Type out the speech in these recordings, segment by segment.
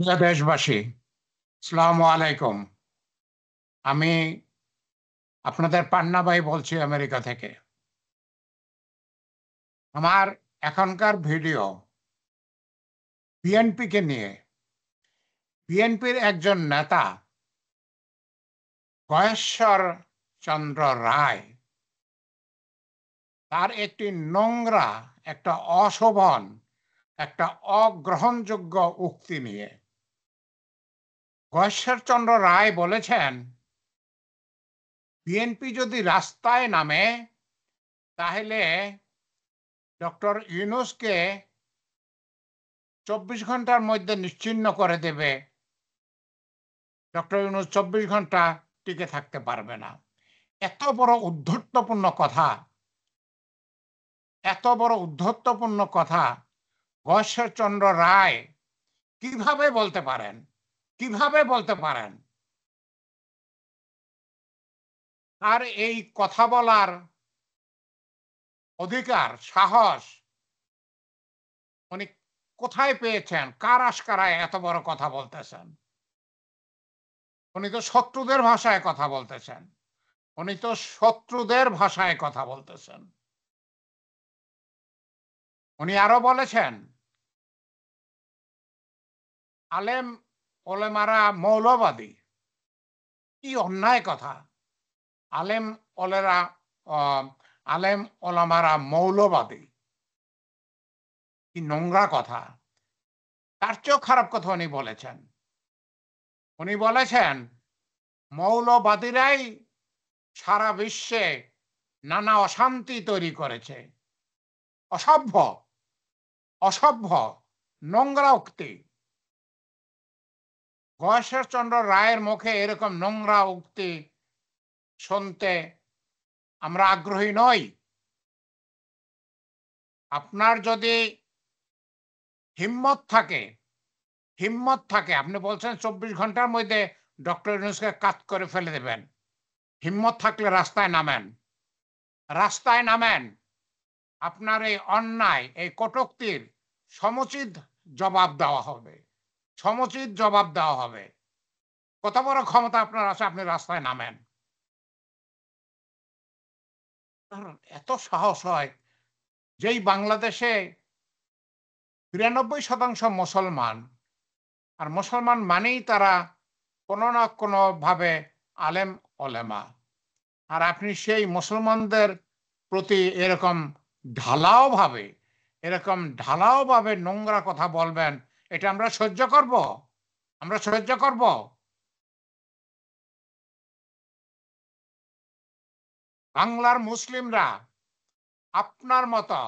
প্রিয় দেশবাসী, আসসালামু আলাইকুম। আমি আপনাদের পান্না ভাই বলছি আমেরিকা থেকে। আমার এখনকার ভিডিও বিএনপিকে নিয়ে। বিএনপির একজন নেতা গয়েশ্বর চন্দ্র রায় তার একটি নোংরা, একটা অশোভন, একটা অগ্রহণযোগ্য উক্তি নিয়ে। গয়েশ্বর চন্দ্র রায় বলেছেন, বিএনপি যদি রাস্তায় নামে তাহলে ডক্টর ইউনূসকে 24 ঘন্টার মধ্যে নিশ্চিহ্ন করে দেবে। ডক্টর ইউনূস 24 ঘন্টা টিকে থাকতে পারবে না। এত বড় উদ্ধত্যপূর্ণ কথা, এত বড় উদ্ধত্যপূর্ণ কথা গয়েশ্বরচন্দ্র রায় কিভাবে বলতে পারেন? কিভাবে বলতে পারেন? আর এই কথা বলার অধিকার, সাহস উনি কোথায় পেয়েছেন? কার আশকারায় এত বড় কথা বলতেছেন? উনি তো শত্রুদের ভাষায় কথা বলতেছেন। উনি তো শত্রুদের ভাষায় কথা বলতেছেন। উনি আরো বলেছেন, আলেম ওলেমারা মৌলবাদী। কি অন্যায় কথা! আলেম ওলেরা আলেম ওলামারা মৌলবাদী, কি নোংরা কথা! তার চেয়েও খারাপ কথা উনি বলেছেন। উনি বলেছেন মৌলবাদীরাই সারা বিশ্বে নানা অশান্তি তৈরি করেছে। অসভ্য, অসভ্য, নোংরা উক্তি। গয়েশ্বরচন্দ্র রায়ের মুখে এরকম নোংরা উক্তি শুনতে আমরা আগ্রহী নই। আপনার যদি হিম্মত থাকে, হিম্মত থাকে, আপনি বলছেন 24 ঘন্টার মধ্যে ডক্টর ইউনূসকে কাত করে ফেলে দেবেন। হিম্মত থাকলে রাস্তায় নামেন, রাস্তায় নামেন। আপনার এই অন্যায়, এই কটূক্তির সমুচিত জবাব দেওয়া হবে, সমুচিত জবাব দেওয়া হবে। কত বড় ক্ষমতা আপনার আছে, আপনি রাস্তায় নামেন। এত সাহস হয়, যেই বাংলাদেশে 93% মুসলমান, আর মুসলমান মানেই তারা কোনো না কোনোভাবে আলেম ওলেমা। আর আপনি সেই মুসলমানদের প্রতি এরকম ঢালাওভাবে নোংরা কথা বলবেন, এটা আমরা সহ্য করব? আমরা সহ্য করব? বাংলার মুসলিমরা আপনার মতো,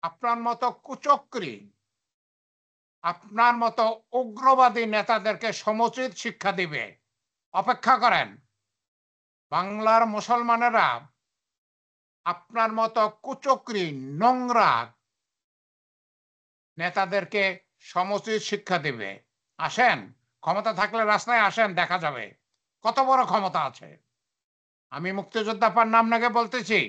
আপনার মতো কুচক্রী, আপনার মতো উগ্রবাদী নেতাদেরকে সমুচিত শিক্ষা দিবে। অপেক্ষা করেন। বাংলার মুসলমানেরা আপনার মতো কুচক্রী, নোংরা নেতাদেরকে সমুচিত শিক্ষা দিবে। আসেন, ক্ষমতা থাকলে রাস্তায় আসেন, দেখা যাবে কত বড় ক্ষমতা আছে। আমি মুক্তিযোদ্ধা পান্না আপনাকে বলতেছি,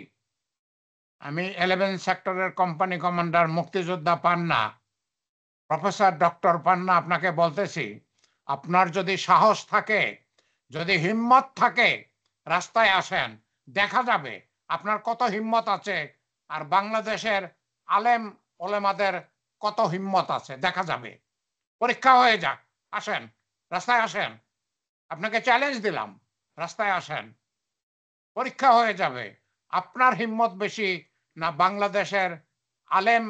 আমি 11 সেক্টরের কোম্পানি কমান্ডার মুক্তিযোদ্ধা পান্না, প্রফেসর ডক্টর পান্না আপনাকে বলতেছি, আপনার যদি সাহস থাকে, যদি হিম্মত থাকে, রাস্তায় আসেন, দেখা যাবে আপনার কত হিম্মত আছে, আর বাংলাদেশের আলেম ওলেমাদের কত হিম্মত আছে, দেখা যাবে। পরীক্ষা হয়ে যাক। আসেন, রাস্তায় আসেন। আপনাকে চ্যালেঞ্জ দিলাম, রাস্তায় আসেন, পরীক্ষা হয়ে যাবে আপনার হিম্মত বেশি না বাংলাদেশের আলেম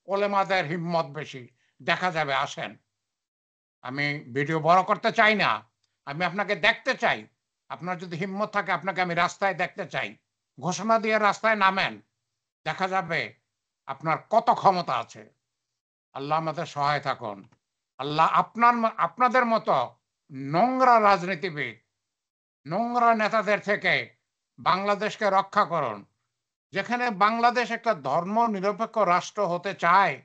ওলেমাদের হিম্মত বেশি। দেখা যাবে, আসেন। আমি ভিডিও বড় করতে চাই না, আমি আপনাকে দেখতে চাই। আপনার যদি হিম্মত থাকে, আপনাকে আমি রাস্তায় দেখতে চাই। ঘোষণা দিয়ে রাস্তায় নামেন, দেখা যাবে আপনার কত ক্ষমতা আছে। আল্লাহ আমাদের সহায় থাকুন। আল্লাহ আপনাদের মতো নোংরা রাজনীতিবিদ, নোংরা নেতাদের থেকে বাংলাদেশকে রক্ষা করুন। যেখানে বাংলাদেশ একটা ধর্ম নিরপেক্ষ রাষ্ট্র হতে চায়,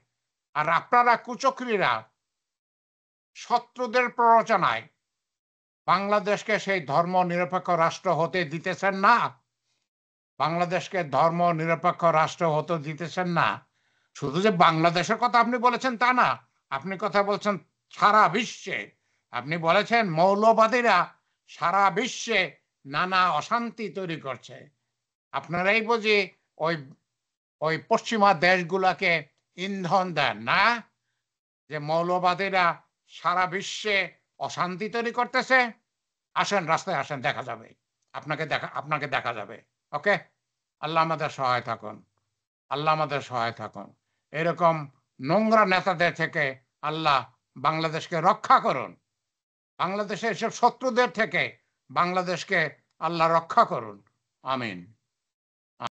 আর আপনারা কুচক্রীরা শত্রুদের প্ররোচনায় বাংলাদেশকে সেই ধর্ম নিরপেক্ষ রাষ্ট্র হতে দিতেছেন না। বাংলাদেশকে ধর্ম নিরপেক্ষ রাষ্ট্র হতে দিতেছেন না। শুধু যে বাংলাদেশের কথা আপনি বলেছেন তা না, আপনি কথা বলছেন সারা বিশ্বে আপনি বলেছেন মৌলবাদীরা সারা বিশ্বে নানা অশান্তি তৈরি করছে। আপনারাই বুঝি ওই ওই পশ্চিমা দেশগুলাকে ইন্ধন দেন না, যে মৌলবাদীরা সারা বিশ্বে অশান্তি তৈরি করতেছে? আসেন, রাস্তায় আসেন, দেখা যাবে। আপনাকে দেখা যাবে। ওকে? আল্লাহ আমাদের সহায় থাকুন। আল্লাহ আমাদের সহায় থাকুন। এরকম নোংরা নেতাদের থেকে আল্লাহ বাংলাদেশকে রক্ষা করুন। বাংলাদেশের এসব শত্রুদের থেকে বাংলাদেশকে আল্লাহ রক্ষা করুন। আমিন।